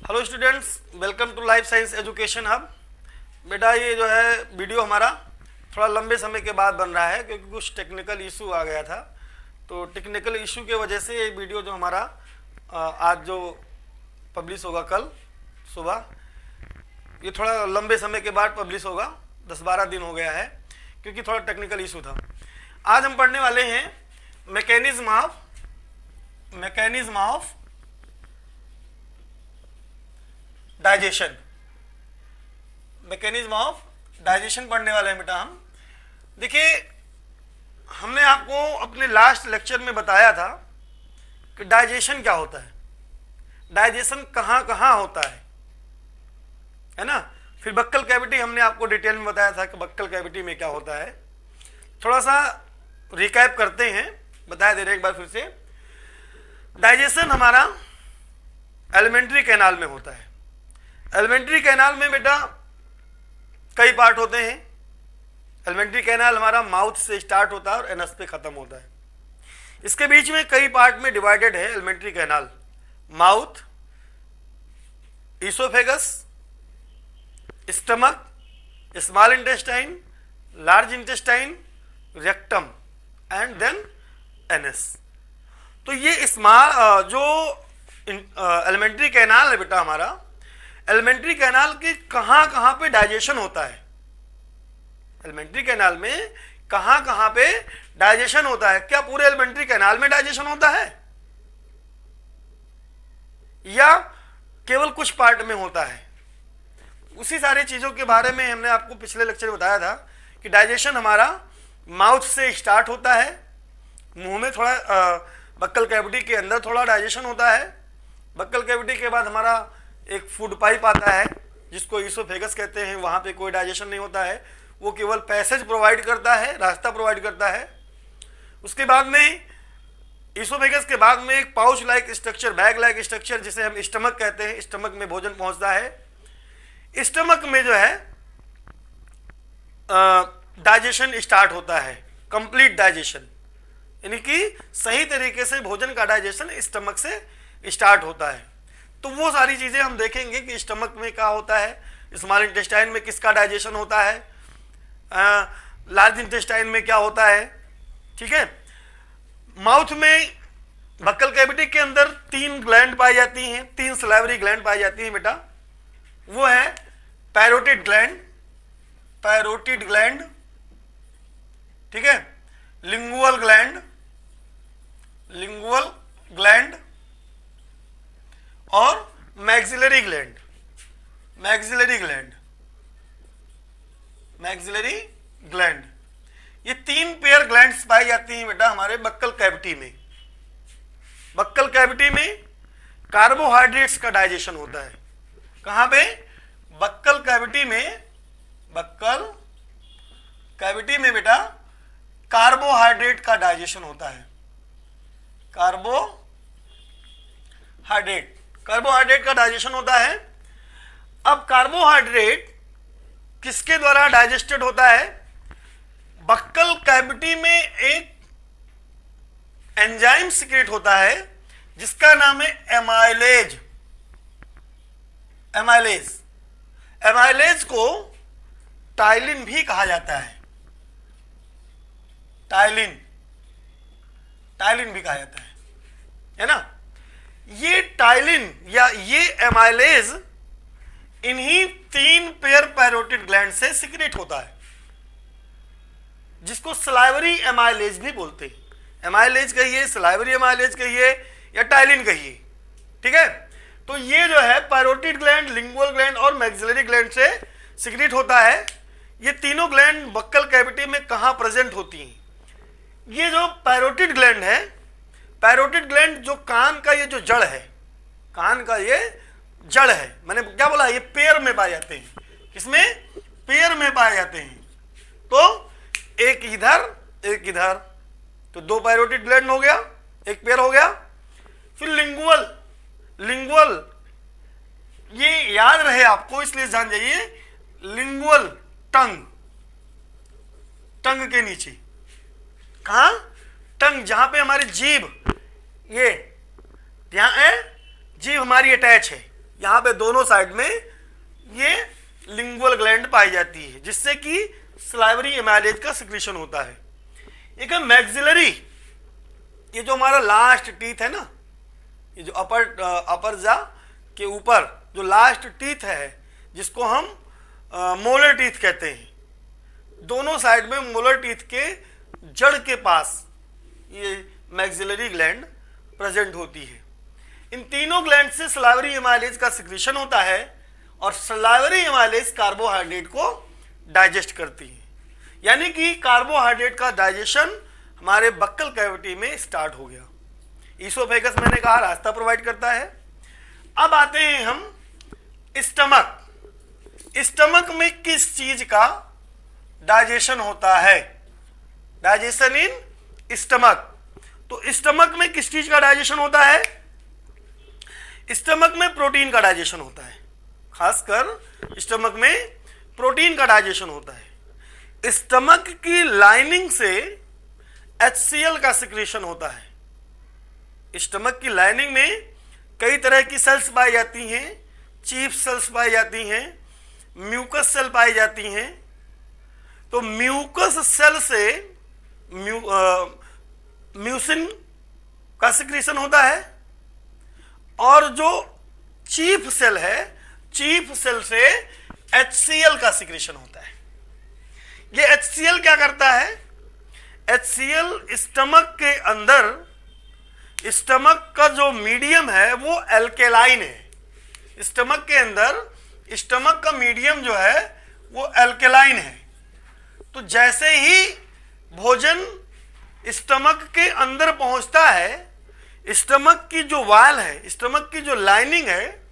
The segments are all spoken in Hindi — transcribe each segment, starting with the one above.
Hello students, welcome to life science education hub. बेटा ये जो है वीडियो हमारा थोड़ा लंबे समय के बाद बन रहा है क्योंकि कुछ टेक्निकल इशू आ गया था। तो टेक्निकल इशू की वजह से ये वीडियो जो हमारा आज जो पब्लिश होगा कल सुबह, ये थोड़ा लंबे समय के बाद पब्लिश होगा। 10-12 दिन हो गया है क्योंकि थोड़ा टेक्निकल इशू था। आज हम पढ़ने वाले हैं mechanism of digestion. Mechanism of digestion पढ़ने वाले हैं बेटा हम। देखिए, हमने आपको अपने लास्ट लेक्चर में बताया था कि डाइजेशन क्या होता है, डाइजेशन कहाँ कहाँ होता है ना। फिर बक्कल कैविटी हमने आपको डिटेल में बताया था कि बक्कल कैविटी में क्या होता है। थोड़ा सा रिकैप करते हैं, बताया दे रहे एक बार फिर से। डाइजेशन हमारा एलिमेंट्री कैनाल में होता है। एलिमेंट्री कैनाल में बेटा कई पार्ट होते हैं। एलिमेंट्री कैनाल हमारा माउथ से स्टार्ट होता है और एनस पे खत्म होता है। इसके बीच में कई पार्ट में डिवाइडेड है elementary canal. Mouth, oesophagus, stomach, small intestine, large intestine, rectum and then anus. तो ये जो एलिमेंट्री कैनाल है बेटा हमारा, एलिमेंट्री कैनाल के कहां कहां पे डाइजेशन होता है। एलिमेंट्री कैनाल में कहां कहां पे डाइजेशन होता है। क्या पूरे एलिमेंट्री कैनाल में डाइजेशन होता है या केवल कुछ पार्ट में होता है? उसी सारी चीजों के बारे में हमने आपको पिछले लेक्चर में बताया था कि डाइजेशन हमारा माउथ से स्टार्ट होता है। मुंह में थोड़ा बक्कल कैविटी के अंदर थोड़ा डाइजेशन होता है। बक्कल कैविटी के बाद हमारा एक फूड पाइप आता है जिसको ईसोफेगस कहते हैं। वहां पे कोई डाइजेशन नहीं होता है, वो केवल पैसेज प्रोवाइड करता है, रास्ता प्रोवाइड करता है। उसके बाद में ईसोफेगस के बाद में एक pouch like structure, bag like structure जिसे हम स्टमक कहते हैं, स्टमक में भोजन पहुंचता है। स्टमक में जो है डाइजेशन स्टार्ट होता है, कंप्लीट डाइजेशन, यानी कि सही तरीके से भोजन का डाइजेशन स्टमक से स्टार्ट होता है। तो वो सारी चीजें हम देखेंगे कि स्टमक में क्या होता है, स्मॉल इंटेस्टाइन में किसका डाइजेशन होता है, लार्ज इंटेस्टाइन में क्या होता है। ठीक है। माउथ में बक्कल कैविटी के अंदर 3 ग्लैंड पाई जाती हैं, 3 सलाइवरी ग्लैंड पाई जाती हैं बेटा। वो है पैरोटिड ग्लैंड, ठीक है, लिंगुअल ग्लैंड और मैक्सिलरी ग्लैंड। ये 3 पेयर ग्लैंड्स पाई जाती हैं बेटा हमारे बक्कल कैविटी में। बक्कल कैविटी में कार्बोहाइड्रेट्स का डाइजेशन होता है। कहां पे? बक्कल कैविटी में बेटा कार्बोहाइड्रेट का डाइजेशन होता है। कार्बोहाइड्रेट का डाइजेशन होता है। अब कार्बोहाइड्रेट किसके द्वारा डाइजेस्टेड होता है? बक्कल कैविटी में एक एंजाइम सीक्रेट होता है जिसका नाम है एमाइलेज को टाइलिन भी कहा जाता है। टाइलिन भी कहा जाता है ना। ये टाइलिन या ये एमाइलेज इन्हीं 3 पेयर पैरोटिड ग्लैंड से सीक्रेट होता है, जिसको सलाइवरी एमाइलेज भी बोलते हैं। एमाइलेज कहिए, सलाइवरी एमाइलेज कहिए या टाइलिन कहिए, ठीक है। तो ये जो है पैरोटिड ग्लैंड, लिंगुअल ग्लैंड और मैक्सिलरी ग्लैंड से सीक्रेट होता है। ये तीनों ग्लैंड बक्कल कैविटी में कहां प्रेजेंट होती हैं? ये जो पैरोटिड ग्लैंड है, पैरोटिड ग्लैंड जो कान का ये जो जड़ है, कान का ये जड़ है, मैंने क्या बोला, ये पेयर में पाए जाते हैं। किसमें? पेयर में पाए जाते हैं। तो एक इधर, तो 2 पैरोटिड ग्लैंड हो गया, एक पेयर हो गया। फिर लिंगुअल, ये याद रहे आपको इसलिए जान जाइए। लिंगुअल टंग के नीचे, कहां? टंग, जहां पे हमारी जीभ, ये यहां है जीभ हमारी अटैच है, यहाँ पे दोनों साइड में ये लिंगुअल ग्लैंड पाई जाती है, जिससे कि सलाइवरी एमाइलेज का सिक्रीशन होता है। एक है मैक्सिलरी, ये जो हमारा लास्ट टीथ है ना, ये जो अपर जा के ऊपर जो लास्ट टीथ है, जिसको हम मोलर टीथ कहते हैं, दोनों साइड में मोलर टीथ के जड़ के पास ये मैक्सिलरी ग्लैंड प्रेजेंट होती है। इन तीनों ग्लैंड से सलाइवरी एमाइलेज का सिक्रीशन होता है और सलाइवरी एमाइलेज कार्बोहाइड्रेट को डाइजेस्ट करती है। यानी कि कार्बोहाइड्रेट का डाइजेशन हमारे बक्कल कैविटी में स्टार्ट हो गया। ईसोफेगस मैंने कहा रास्ता प्रोवाइड करता है। अब आते हैं हम स्टमक। स्टमक में किस चीज का डाइजेशन होता है? Digestion in stomach. तो स्टमक में किस चीज का डाइजेशन होता है? स्टमक में प्रोटीन का डाइजेशन होता है, खासकर स्टमक में प्रोटीन का डाइजेशन होता है। स्टमक की लाइनिंग से HCl का सिक्रीशन होता है। स्टमक की लाइनिंग में कई तरह की सेल्स पाई जाती हैं, चीफ सेल्स पाई जाती हैं, म्यूकस सेल पाई जाती हैं। तो म्यूकस सेल से म्यूसिन का सिक्रीशन होता है और जो चीफ सेल है, चीफ सेल से HCl का सिक्रीशन होता है। ये HCl क्या करता है? HCl स्टमक के अंदर, स्टमक का जो मीडियम है वो एल्केलाइन है। स्टमक के अंदर स्टमक का मीडियम जो है वो एल्केलाइन है। तो जैसे ही भोजन स्टमक के अंदर पहुंचता है, स्टमक की जो वाल है, स्टमक की जो लाइनिंग है,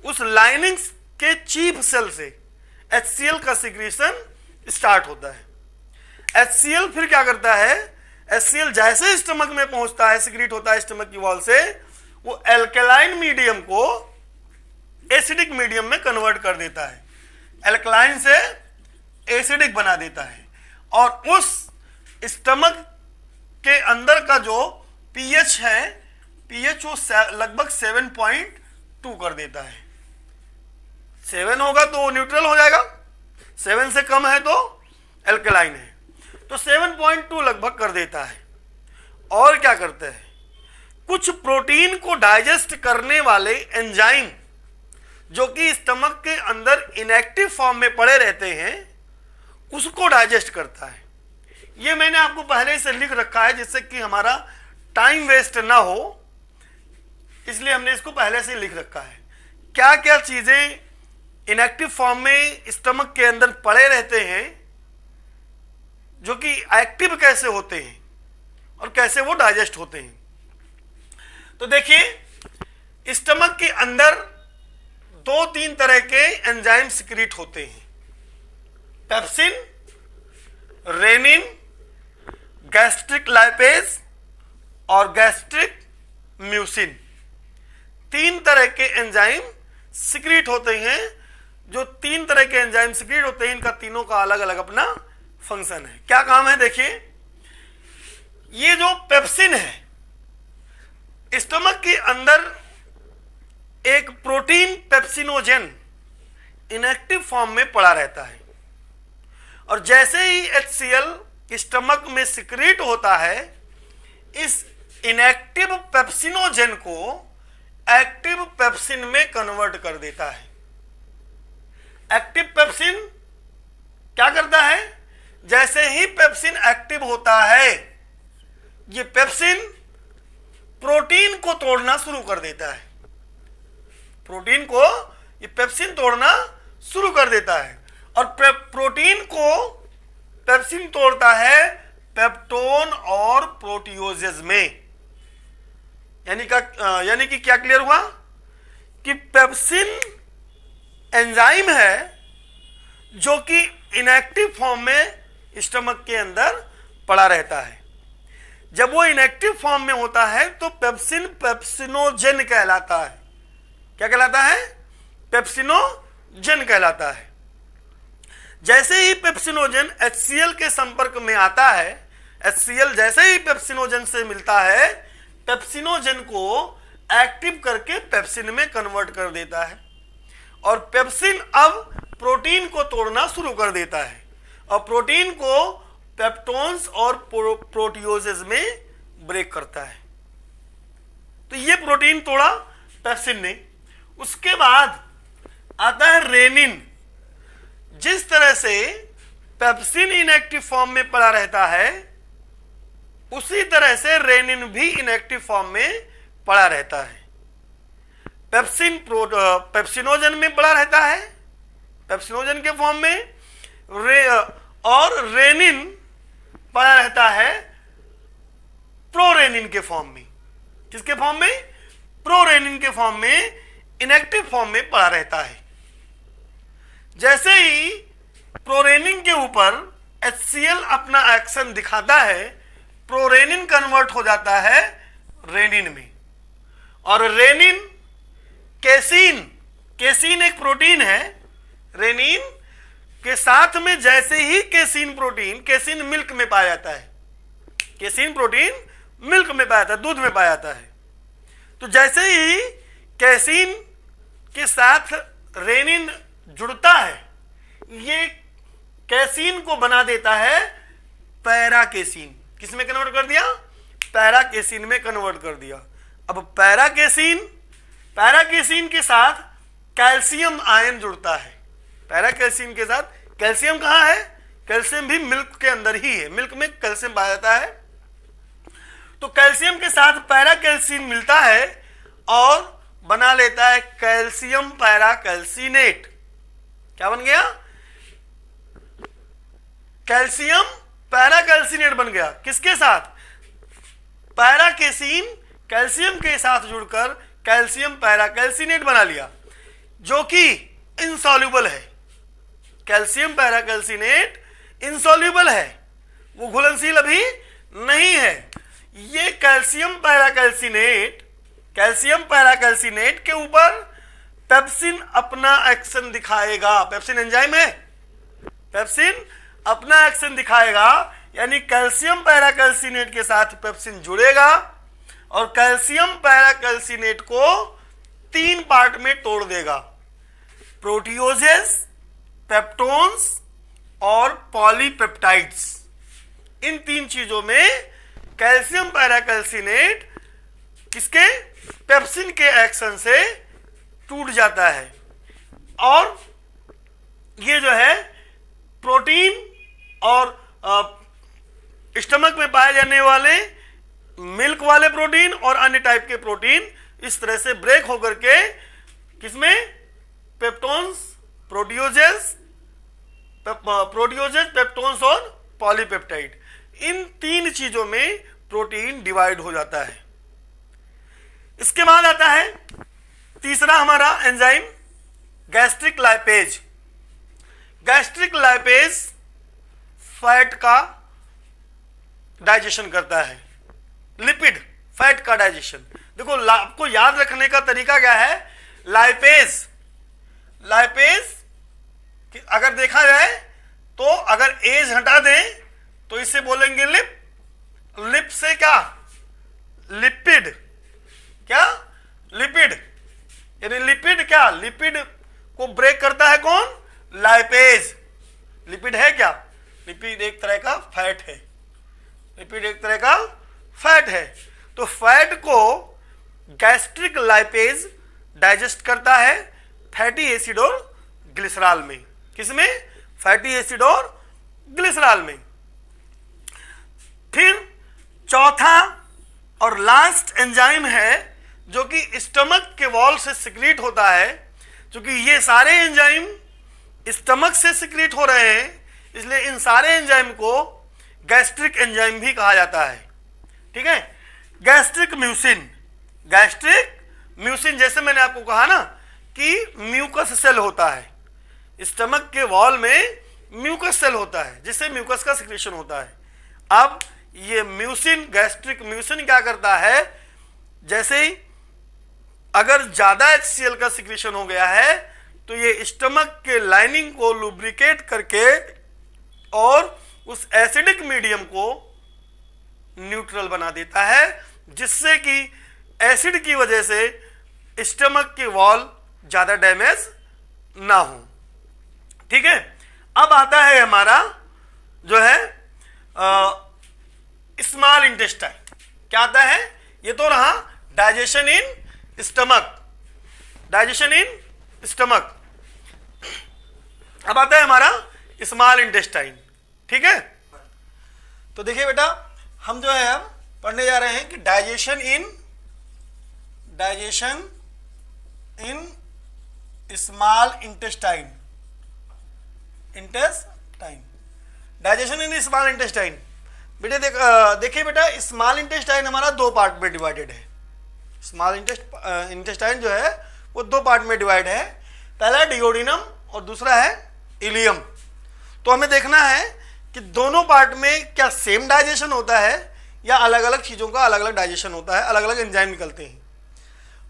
उस लाइनिंग के चीफ सेल से HCl का सिक्रीशन स्टार्ट होता है। HCl फिर क्या करता है? HCl जैसे स्टमक में पहुंचता है, सिक्रीट होता है स्टमक की वॉल से, वो एल्केलाइन मीडियम को एसिडिक मीडियम में कन्वर्ट कर देता है, एल्कलाइन से एसिडिक बना देता है और उस स्टमक के अंदर का जो pH है, pH वो लगभग 7.2 कर देता है। 7 होगा तो न्यूट्रल हो जाएगा, 7 से कम है तो एल्कलाइन है, तो 7.2 लगभग कर देता है। और क्या करते हैं? कुछ प्रोटीन को डाइजेस्ट करने वाले एंजाइम जो कि स्टमक के अंदर इनएक्टिव फॉर्म में पड़े रहते हैं, उसको डाइजेस्ट करता है। ये मैंने आपको पहले से लिख रखा है जिससे कि हमारा टाइम वेस्ट ना हो, इसलिए हमने इसको पहले से लिख रखा है। क्या क्या चीजें इनएक्टिव फॉर्म में स्टमक के अंदर पड़े रहते हैं, जो कि एक्टिव कैसे होते हैं और कैसे वो डाइजेस्ट होते हैं। तो देखिए, स्टमक के अंदर 2-3 तरह के एंजाइम सिक्रीट होते हैं, पेप्सिन, रेनिन, गैस्ट्रिक लाइपेज और गैस्ट्रिक म्यूसिन। 3 तरह के एंजाइम सिक्रीट होते हैं। जो 3 तरह के एंजाइम सिक्रीट होते हैं, इनका तीनों का अलग अलग अपना फंक्शन है। क्या काम है? देखिए, ये जो पेप्सिन है, स्टमक के अंदर एक प्रोटीन पेप्सिनोजेन इनएक्टिव फॉर्म में पड़ा रहता है और जैसे ही HCl स्टमक में सिक्रीट होता है, इस इनएक्टिव पेप्सिनोजेन को एक्टिव पेप्सिन में कन्वर्ट कर देता है। एक्टिव पेप्सिन क्या करता है? जैसे ही पेप्सिन एक्टिव होता है, ये पेप्सिन प्रोटीन को तोड़ना शुरू कर देता है। प्रोटीन को ये पेप्सिन तोड़ना शुरू कर देता है और प्रोटीन को पेप्सिन तोड़ता है पेप्टोन और प्रोटियोजेज में। यानी कि क्या क्लियर हुआ कि पेप्सिन एंजाइम है जो कि इनएक्टिव फॉर्म में स्टमक के अंदर पड़ा रहता है। जब वो इनएक्टिव फॉर्म में होता है तो पेप्सिन पेप्सिनोजेन कहलाता है। क्या कहलाता है? पेप्सिनोजेन कहलाता है। जैसे ही पेप्सिनोजेन HCl के संपर्क में आता है, HCl जैसे ही पेप्सिनोजेन से मिलता है, पेप्सिनोजेन को एक्टिव करके पेप्सिन में कन्वर्ट कर देता है और पेप्सिन अब प्रोटीन को तोड़ना शुरू कर देता है और प्रोटीन को पेप्टोन्स और प्रोटियोजेज में ब्रेक करता है। तो ये प्रोटीन तोड़ा पेप्सिन ने। उसके बाद आता है रेनिन। जिस तरह से पेप्सिन इनएक्टिव फॉर्म में पड़ा रहता है उसी तरह से रेनिन भी इनएक्टिव फॉर्म में पड़ा रहता है। पेप्सिनोजन में पड़ा रहता है, पेप्सिनोजन के फॉर्म में और रेनिन पड़ा रहता है प्रोरेनिन के फॉर्म में। किसके फॉर्म में? प्रोरेनिन के फॉर्म में, इनएक्टिव फॉर्म में पड़ा रहता है। जैसे ही प्रोरेनिन के ऊपर HCl अपना एक्शन दिखाता है, प्रोरेनिन कन्वर्ट हो जाता है रेनिन में और रेनिन केसीन, केसीन एक प्रोटीन है, रेनिन के साथ में जैसे ही केसीन प्रोटीन, केसीन मिल्क में पाया जाता है, केसीन प्रोटीन मिल्क में पाया जाता है, दूध में पाया जाता है। तो जैसे ही केसीन के साथ रेनिन जुड़ता है ये केसीन को बना देता है पैराकेसीन। किसमें कन्वर्ट कर दिया? पैराकेसीन में कन्वर्ट कर दिया। अब पैराकेसीन के साथ कैल्शियम आयन जुड़ता है। पैराकेसीन के साथ कैल्शियम कहां है? कैल्शियम भी मिल्क के अंदर ही है, मिल्क में कैल्शियम पाया जाता है। तो कैल्शियम के साथ पैराकेल्सिन मिलता है और बना लेता है कैल्शियम पैराकेल्सिनेट। क्या बन गया? कैल्शियम पैराकेल्सिनेट बन गया। किसके साथ? पैराकेसीन कैल्शियम के साथ जुड़कर कैल्शियम पैराकेल्सिनेट बना लिया, जो कि इनसॉल्युबल है। कैल्शियम पैराकेल्सिनेट इनसॉल्युबल है, वो घुलनशील अभी नहीं है। ये कैल्शियम पैराकेल्सिनेट के ऊपर पेप्सिन अपना एक्शन दिखाएगा। पेप्सिन एंजाइम है, पेप्सिन अपना एक्शन दिखाएगा, यानी कैल्शियम पैराकेल्सिनेट के साथ पेप्सिन जुड़ेगा और कैल्शियम पैराकेल्सिनेट को 3 पार्ट में तोड़ देगा, प्रोटियोजेस, पेप्टोन्स और पॉलीपेप्टाइड्स। इन 3 चीजों में कैल्शियम पैराकेल्सिनेट किसके? पेप्सिन के एक्शन से टूट जाता है और ये जो है प्रोटीन और स्टमक में पाए जाने वाले मिल्क वाले प्रोटीन और अन्य टाइप के प्रोटीन इस तरह से ब्रेक होकर के किसमें? पेप्टोन्स, प्रोटियोजेस, पेप्टोन्स और पॉलीपेप्टाइड। इन 3 चीजों में प्रोटीन डिवाइड हो जाता है। इसके बाद आता है तीसरा हमारा enzyme gastric lipase. Gastric lipase fat का डाइजेशन करता है, लिपिड फैट का डाइजेशन। देखो आपको याद रखने का तरीका क्या है? लाइपेज अगर देखा जाए तो अगर एज हटा दें तो इसे बोलेंगे लिप से क्या? लिपिड। क्या? लिपिड। यानी लिपिड क्या? लिपिड को ब्रेक करता है कौन? लाइपेज। लिपिड है क्या? लिपिड एक तरह का फैट है, लिपिड एक तरह का फैट है। तो फैट को गैस्ट्रिक लाइपेज डाइजेस्ट करता है फैटी एसिड और ग्लिसरॉल में। किसमें? फैटी एसिड और ग्लिसरॉल में। फिर चौथा और लास्ट एंजाइम है जो कि स्टमक के वॉल से सिक्रीट होता है। क्योंकि ये सारे एंजाइम स्टमक से सिक्रीट हो रहे हैं, इसलिए इन सारे एंजाइम को गैस्ट्रिक एंजाइम भी कहा जाता है। ठीक है? गैस्ट्रिक म्यूसिन जैसे मैंने आपको कहा ना कि म्यूकस सेल होता है, स्टमक के वॉल में म्यूकस सेल होता है जिससे म्यूकस का सिक्रेशन होता है। अब ये म्यूसिन, गैस्ट्रिक म्यूसिन क्या करता है? जैसे ही अगर ज्यादा HCl का सिक्रेशन हो गया है तो ये स्टमक के लाइनिंग को लुब्रिकेट करके और उस एसिडिक मीडियम को न्यूट्रल बना देता है, जिससे कि एसिड की वजह से स्टमक की वॉल ज्यादा डैमेज ना हो। ठीक है, अब आता है हमारा जो है स्मॉल इंटेस्टाइन। क्या आता है? ये तो रहा digestion in stomach, digestion in stomach. अब आता है हमारा स्मॉल इंटेस्टाइन। ठीक है, तो देखिए बेटा, हम जो है हम पढ़ने जा रहे हैं कि digestion in small intestine, digestion in small intestine. बेटे देखिए बेटा, स्मॉल इंटेस्टाइन हमारा दो पार्ट में डिवाइडेड है। स्मॉल इंटेस्टाइन जो है वो दो पार्ट में डिवाइड है। पहला है डिओडिनम और दूसरा है इलियम। तो हमें देखना है कि दोनों पार्ट में क्या सेम डाइजेशन होता है या अलग अलग चीज़ों का अलग अलग डाइजेशन होता है, अलग अलग एंजाइम निकलते हैं।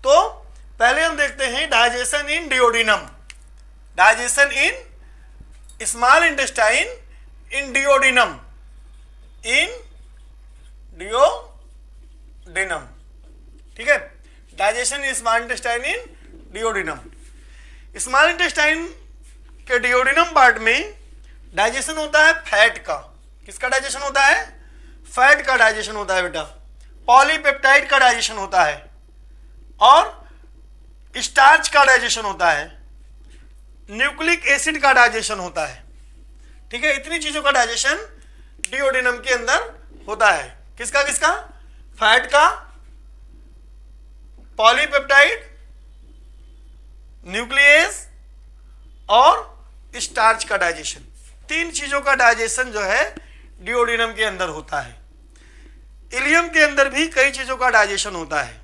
तो पहले हम देखते हैं digestion in duodenum, digestion in small intestine in duodenum, ठीक है। Digestion in small intestine in duodenum. Small intestine के डिओडिनम पार्ट में डाइजेशन होता है फैट का। किसका डाइजेशन होता है? फैट का डाइजेशन होता है बेटा। पॉलीपेप्टाइड का डाइजेशन होता है और स्टार्च का डाइजेशन होता है, न्यूक्लिक एसिड का डाइजेशन होता है। ठीक है, इतनी चीजों का डाइजेशन डिओडिनम के अंदर होता है। किसका किसका? फैट का, पॉलीपेप्टाइड, न्यूक्लियस और स्टार्च का डाइजेशन। तीन चीजों का डाइजेशन जो है डिओडिनम के अंदर होता है। इलियम के अंदर भी कई चीजों का डाइजेशन होता है।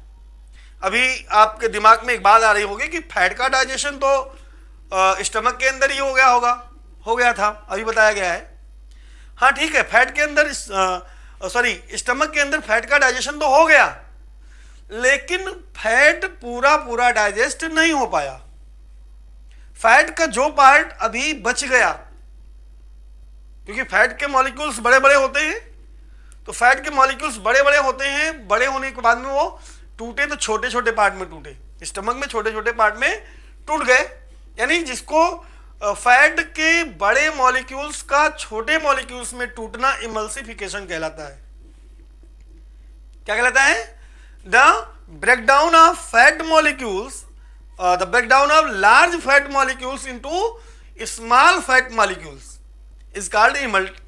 अभी आपके दिमाग में एक बात आ रही होगी कि फैट का डाइजेशन तो स्टमक के अंदर ही हो गया था, अभी बताया गया है। हाँ ठीक है, फैट के अंदर स्टमक के अंदर फैट का डाइजेशन तो हो गया, लेकिन फैट पूरा डाइजेस्ट नहीं हो पाया। फैट का जो पार्ट अभी बच गया, क्योंकि फैट के मॉलिक्यूल्स बड़े बड़े होते हैं, तो फैट के मॉलिक्यूल्स बड़े बड़े होते हैं, बड़े होने के बाद में वो टूटे तो छोटे छोटे पार्ट में टूटे, स्टमक में छोटे छोटे पार्ट में टूट गए। यानी जिसको फैट के बड़े मॉलिक्यूल्स का छोटे मॉलिक्यूल्स में टूटना इमल्सिफिकेशन कहलाता है। क्या कहलाता है? The breakdown of fat molecules, the breakdown of large fat molecules into small fat molecules is called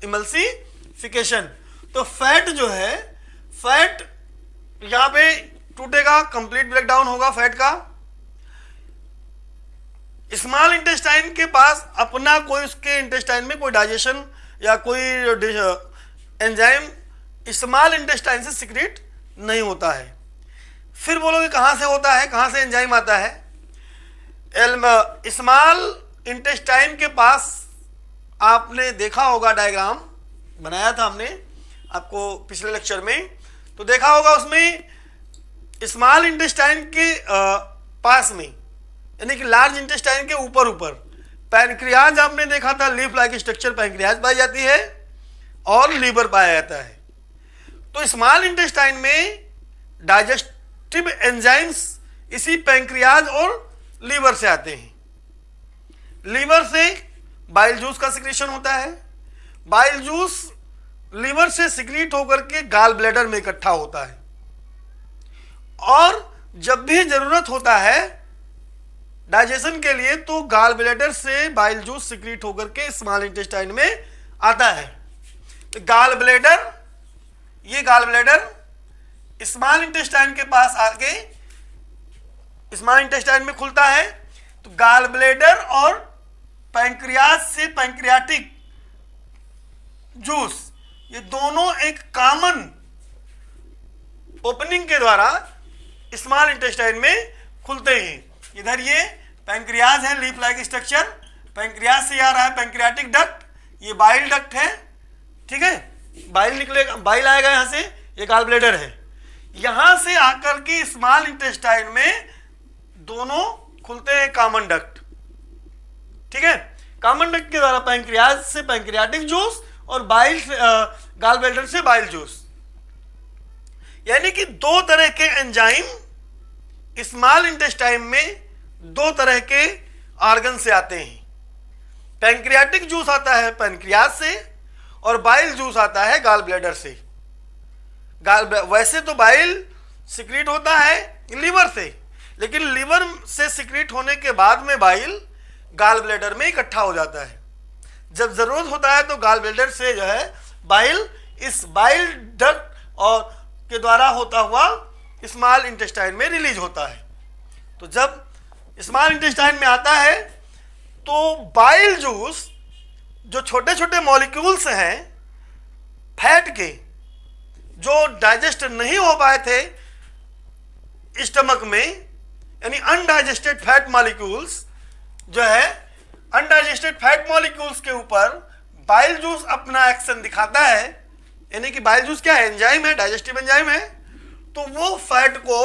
emulsification. तो फैट जो है, फैट यहां पे टूटेगा, कंप्लीट ब्रेकडाउन होगा फैट का। स्मॉल इंटेस्टाइन के पास अपना कोई, उसके इंटेस्टाइन में कोई डाइजेशन या कोई एंजाइम स्मॉल इंटेस्टाइन से सिक्रेट नहीं होता है। फिर बोलोगे कहां से होता है, कहां से एंजाइम आता है? स्मॉल इंटेस्टाइन के पास आपने देखा होगा, डायग्राम बनाया था हमने आपको पिछले लेक्चर में, तो देखा होगा उसमें स्मॉल इंटेस्टाइन के पास में, यानी कि लार्ज इंटेस्टाइन के ऊपर पैनक्रियाज आपने देखा था, लीफ लाइक स्ट्रक्चर पैनक्रियाज पाई जाती है और लीवर पाया जाता है। तो स्मॉल इंटेस्टाइन में डाइजेस्टिव एंजाइम्स इसी पैनक्रियाज और लीवर से आते हैं। लीवर से बाइल जूस का सिक्रीशन होता है, बाइल जूस लीवर से सिक्रीट होकर के गाल ब्लैडर में इकट्ठा होता है, और जब भी जरूरत होता है डाइजेशन के लिए तो गाल ब्लैडर से बाइल जूस सिक्रीट होकर के स्मॉल इंटेस्टाइन में आता है। तो गाल ब्लैडर, ये गाल ब्लैडर स्मॉल इंटेस्टाइन के पास आके स्मॉल इंटेस्टाइन में खुलता है। तो गाल ब्लैडर और पैंक्रियाज से पैंक्रियाटिक जूस, ये दोनों एक कॉमन ओपनिंग के द्वारा स्मॉल इंटेस्टाइन में खुलते हैं। इधर ये पैंक्रियाज है, लीफ लाइक स्ट्रक्चर, पैंक्रियाज से आ रहा है पैंक्रियाटिक डक्ट, ये बाइल डक्ट है। ठीक है, बाइल निकलेगा, बाइल आएगा यहां से, ये गाल ब्लैडर है। यहां से आकर के स्मॉल इंटेस्टाइन में दोनों खुलते हैं कॉमन डक्ट। ठीक है, कॉमन डक्ट के द्वारा पैंक्रियाज से पैंक्रियाटिक जूस और बाइल गाल ब्लैडर से बाइल जूस, यानी कि दो तरह के एंजाइम स्मॉल इंटेस्टाइन में दो तरह के ऑर्गन से आते हैं। पैंक्रियाटिक जूस आता है पैंक्रियास से और बाइल जूस आता है गॉल ब्लैडर से। वैसे तो बाइल सिक्रीट होता है लीवर से, लेकिन लीवर से सिक्रीट होने के बाद में बाइल गॉल ब्लैडर में इकट्ठा हो जाता है। जब जरूरत होता है तो गॉल ब्लैडर से जो है बाइल इस बाइल डक्ट और के द्वारा होता हुआ स्मॉल इंटेस्टाइन में रिलीज होता है। तो जब स्मॉल इंटेस्टाइन में आता है तो बाइल जूस जो छोटे छोटे मॉलिक्यूल्स हैं फैट के, जो डाइजेस्ट नहीं हो पाए थे स्टमक में, यानी अनडाइजेस्टेड फैट मॉलिक्यूल्स जो है, अनडाइजेस्टेड फैट मॉलिक्यूल्स के ऊपर बाइल जूस अपना एक्शन दिखाता है। यानी कि बाइल जूस क्या है? एंजाइम है, डाइजेस्टिव एंजाइम है। तो वो फैट को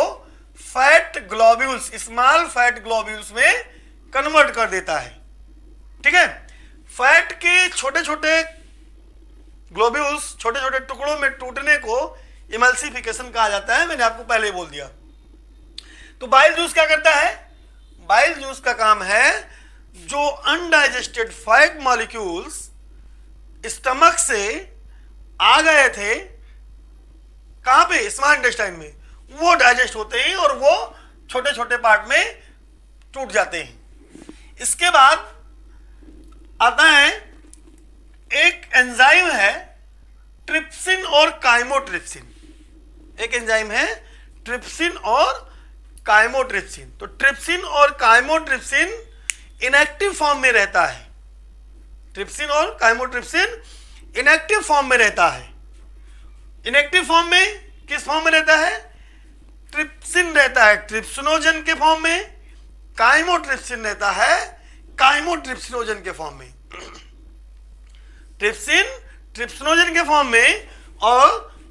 fat globules, small fat globules में कन्वर्ट कर देता है। ठीक है, फैट के छोटे छोटे ग्लोब्यूल्स छोटे छोटे टुकड़ों में टूटने को इमल्सिफिकेशन कहा जाता है। मैंने आपको पहले ही बोल दिया। तो बाइल जूस क्या करता है? बाइल जूस का काम है जो अनडाइजेस्टेड फैट मॉलिक्यूल्स स्टमक से आ गए थे, कहां पे? स्मॉल इंटेस्टाइन में, वो डाइजेस्ट होते हैं और वो छोटे छोटे पार्ट में टूट जाते हैं। इसके बाद आता है एक एंजाइम है ट्रिप्सिन और काइमोट्रिप्सिन। एक एंजाइम है ट्रिप्सिन और काइमोट्रिप्सिन। तो ट्रिप्सिन और काइमोट्रिप्सिन इनएक्टिव फॉर्म में रहता है। ट्रिप्सिन और काइमोट्रिप्सिन इनएक्टिव फॉर्म में रहता है। इनएक्टिव फॉर्म में किस फॉर्म में रहता है? ट्रिप्सिन रहता है ट्रिप्सिनोजन के फॉर्म में, काइमोट्रिप्सिन रहता है काइमोट्रिप्सिनोजन के फॉर्म में। ट्रिप्सिन ट्रिप्सिनोजन के फॉर्म में और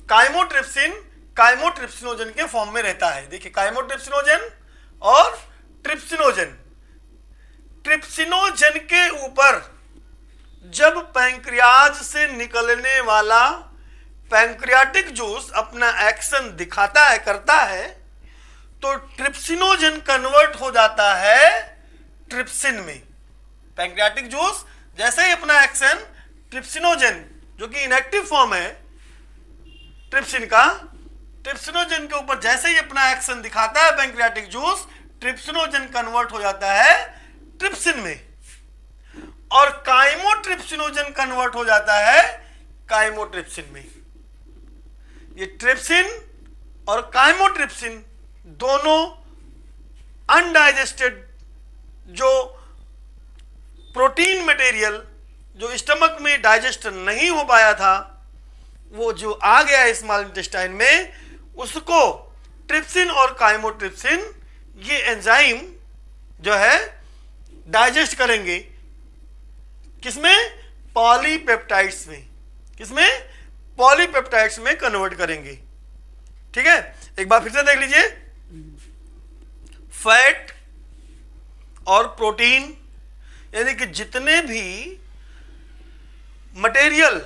काइमोट्रिप्सिन काइमोट्रिप्सिनोजन के फॉर्म में रहता है। देखिए, काइमोट्रिप्सिनोजन और ट्रिप्सिनोजन। ट्रिप्सिनोजन के ऊपर जब पैंक्रियाज से निकलने वाला पैंक्रियाटिक जूस अपना एक्शन दिखाता है, करता है, तो ट्रिप्सिनोजन कन्वर्ट हो जाता है ट्रिप्सिन में। पैंक्रियाटिक जूस जैसे ही अपना एक्शन ट्रिप्सिनोजन, जो कि इनएक्टिव फॉर्म है ट्रिप्सिन का, ट्रिप्सिनोजन के ऊपर जैसे ही अपना एक्शन दिखाता है पैंक्रियाटिक जूस, ट्रिप्सिनोजन कन्वर्ट हो जाता है ट्रिप्सिन में, और काइमोट्रिप्सिनोजन कन्वर्ट हो जाता है काइमोट्रिप्सिन में। ये ट्रिप्सिन और काइमोट्रिप्सिन दोनों अनडाइजेस्टेड जो प्रोटीन मटेरियल जो स्टमक में डाइजेस्ट नहीं हो पाया था, वो जो आ गया स्मॉल इंटेस्टाइन में, उसको ट्रिप्सिन और काइमोट्रिप्सिन ये एंजाइम जो है डाइजेस्ट करेंगे। किसमें? पॉलीपेप्टाइड्स में। किसमें? पॉलीपेप्टाइड्स में कन्वर्ट करेंगे। ठीक है, एक बार फिर से देख लीजिए। फैट और प्रोटीन, यानी कि जितने भी मटेरियल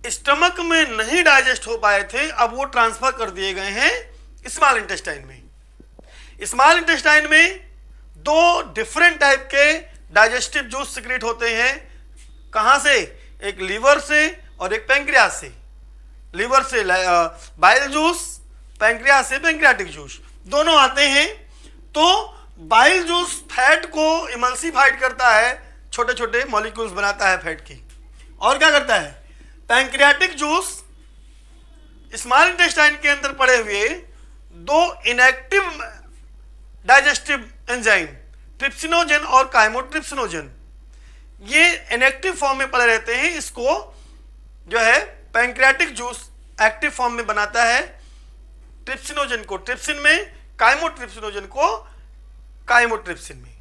स्टमक में नहीं डाइजेस्ट हो पाए थे, अब वो ट्रांसफर कर दिए गए हैं स्मॉल इंटेस्टाइन में। स्मॉल इंटेस्टाइन में दो डिफरेंट टाइप के डाइजेस्टिव जूस सिक्रेट होते हैं। कहां से? एक लीवर से और एक पैंक्रियास से। लीवर से बाइल जूस, पैंक्रियास से पैंक्रियाटिक जूस, दोनों आते हैं। तो बाइल जूस फैट को इमल्सिफाइड करता है, छोटे छोटे मॉलिक्यूल्स बनाता है फैट की। और क्या करता है? पैंक्रियाटिक जूस स्मॉल इंटेस्टाइन के अंदर पड़े हुए दो इनएक्टिव डाइजेस्टिव एंजाइम ट्रिप्सिनोजन और काइमोट्रिप्सिनोजन, ये इनएक्टिव फॉर्म में पड़े रहते हैं। इसको जो है पैंक्रियाटिक जूस एक्टिव फॉर्म में बनाता है। ट्रिप्सिनोजन को ट्रिप्सिन में, काइमोट्रिप्सिनोजन को काइमोट्रिप्सिन में।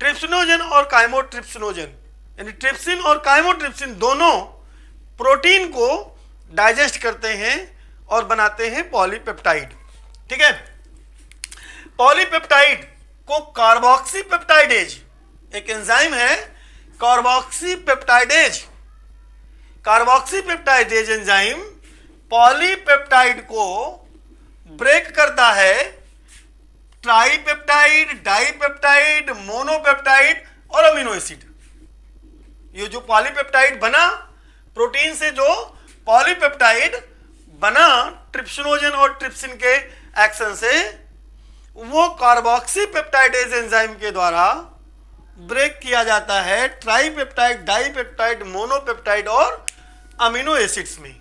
ट्रिप्सिनोजन और काइमोट्रिप्सिनोजन यानी ट्रिप्सिन और काइमोट्रिप्सिन दोनों प्रोटीन को डाइजेस्ट करते हैं और बनाते हैं पॉलीपेप्टाइड। ठीक है, पॉलीपेप्टाइड को कार्बोक्सीपेप्टाइडेज, एक एंजाइम है कार्बोक्सीपेप्टाइडेज। कार्बोक्सीपेप्टाइडेज एंजाइम पॉलीपेप्टाइड को ब्रेक करता है ट्राईपेप्टाइड, डाईपेप्टाइड, मोनोपेप्टाइड और अमीनो एसिड। ये जो पॉलीपेप्टाइड बना, प्रोटीन से जो पॉलीपेप्टाइड बना ट्रिप्सिनोजन और ट्रिप्सिन के एक्शन से, वो कार्बोक्सी पेप्टाइडेज एंजाइम के द्वारा ब्रेक किया जाता है ट्राईपेप्टाइड, डाईपेप्टाइड, मोनोपेप्टाइड और अमीनो एसिड्स में।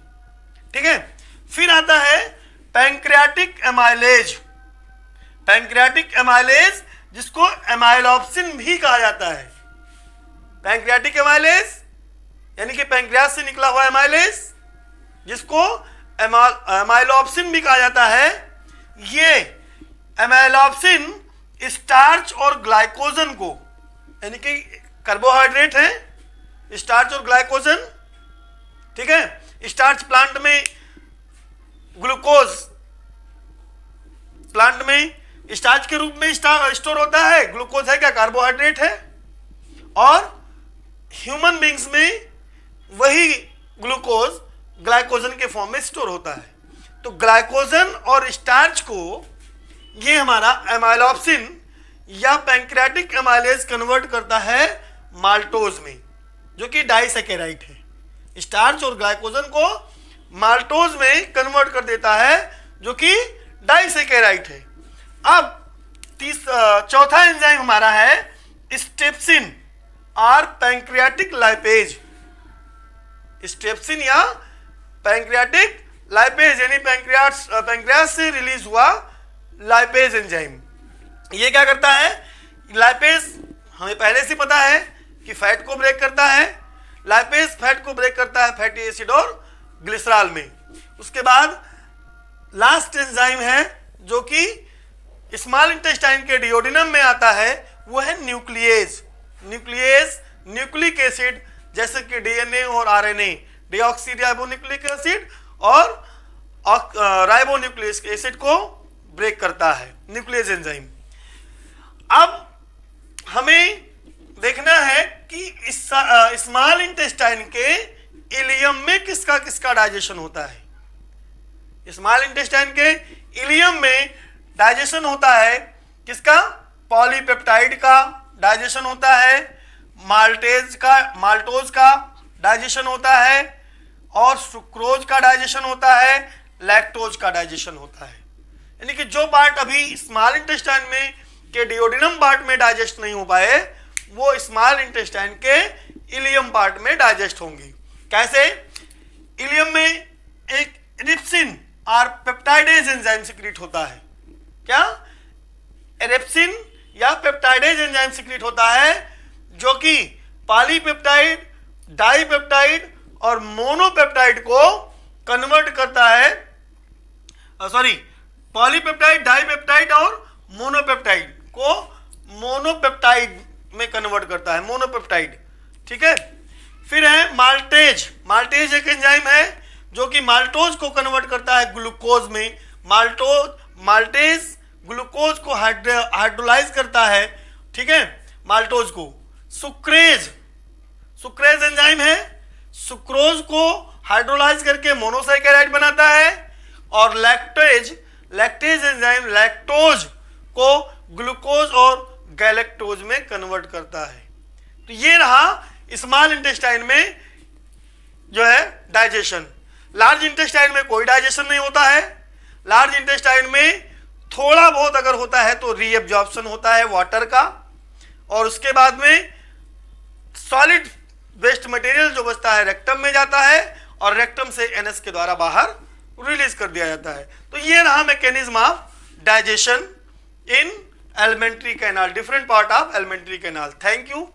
ठीक है, फिर आता है पैंक्रियाटिक एमाइलेज। पैंक्रियाटिक एमाइलेज जिसको एमाइलोप्सिन भी कहा जाता है। पैंक्रियाटिक एमाइलेज यानी कि पैंक्रियास से निकला हुआ एमाइलेज जिसको एमाइलोप्सिन भी कहा जाता है। ये एमाइलोप्सिन स्टार्च और ग्लाइकोजन को, यानी कि कार्बोहाइड्रेट है, स्टार्च और ग्लाइकोजन, ठीक है। स्टार्च प्लांट में, ग्लूकोज प्लांट में स्टार्च के रूप में स्टोर होता है, ग्लूकोज है क्या, कार्बोहाइड्रेट है। और ह्यूमन बींग्स में वही ग्लूकोज ग्लाइकोजन के फॉर्म में स्टोर होता है। तो ग्लाइकोजन और स्टार्च को ये हमारा एमाइलोप्सिन या पैंक्रियाटिक एमाइलेज कन्वर्ट करता है माल्टोज में, जो कि डाइसैकेराइड है। स्टार्च और ग्लाइकोजन को माल्टोज में कन्वर्ट कर देता है, जो कि डाइसैकेराइड है। अब चौथा एंजाइम हमारा है स्टेप्सिन और पैंक्रियाटिक लाइपेज। स्टेप्सिन या पैंक्रियाटिक लाइपेज यानी पैंक्रियास से रिलीज हुआ लाइपेज एंजाइम। ये क्या करता है? लाइपेज हमें पहले से पता है कि फैट को ब्रेक करता है। लाइपेज फैट को ब्रेक करता है फैटी एसिड और ग्लिसरॉल में। उसके बाद लास्ट एंजाइम है जो कि स्मॉल इंटेस्टाइन के डिओडिनम में आता है, वो है न्यूक्लियेज। न्यूक्लियेज न्यूक्लिक एसिड जैसे कि डीएनए और आरएनए, डीऑक्सी राइबोन्यूक्लिक एसिड और राइबोन्यूक्लिक एसिड को ब्रेक करता है न्यूक्लियेज एंजाइम। अब हमें देखना है कि स्मॉल इंटेस्टाइन के इलियम में किसका किसका डाइजेशन होता है। स्मॉल इंटेस्टाइन के इलियम में डाइजेशन होता है किसका? पॉलीपेप्टाइड का डाइजेशन होता है, माल्टोज का डाइजेशन होता है और सुक्रोज का डाइजेशन होता है, लैक्टोज का डाइजेशन होता है। यानी कि जो पार्ट अभी स्मॉल इंटेस्टाइन में के डिओडिनम पार्ट में डाइजेस्ट नहीं हो पाए, वो स्मॉल इंटेस्टाइन के इलियम पार्ट में डाइजेस्ट होंगे। कैसे? इलियम में एक एरिप्सिन और पेप्टाइडेज एंजाइम सिक्रीट होता है। क्या? एरिप्सिन या पेप्टाइडेज एंजाइम सिक्रीट होता है, जो कि पॉलीपेप्टाइड, डाइपेप्टाइड और मोनोपेप्टाइड को कन्वर्ट करता है। पॉलीपेप्टाइड, डाइपेप्टाइड और मोनोपेप्टाइड को मोनोपेप्टाइड में कन्वर्ट करता है, मोनोपेप्टाइड। ठीक है। फिर है माल्टेज। माल्टेज एक एंजाइम है जो कि माल्टोज को कन्वर्ट करता है ग्लूकोज में। माल्टेज ग्लूकोज को हाइड्रोलाइज करता है, ठीक है, माल्टोज को। सुक्रेज एंजाइम है, सुक्रोज को हाइड्रोलाइज करके मोनोसैकेराइड बनाता है। और लैक्टेज एंजाइम लैक्टोज को ग्लूकोज और गैलेक्टोज में कन्वर्ट करता है। तो ये रहा स्मॉल इंटेस्टाइन में जो है डाइजेशन। लार्ज इंटेस्टाइन में कोई डाइजेशन नहीं होता है। लार्ज इंटेस्टाइन में थोड़ा बहुत अगर होता है तो रीएब्जॉर्प्शन होता है वाटर का, और उसके बाद में सॉलिड वेस्ट मटेरियल जो बचता है रेक्टम में जाता है और रेक्टम से एनएस के द्वारा बाहर रिलीज कर दिया जाता है। तो ये रहा mechanism of digestion in alimentary canal, different part of alimentary canal. Thank you.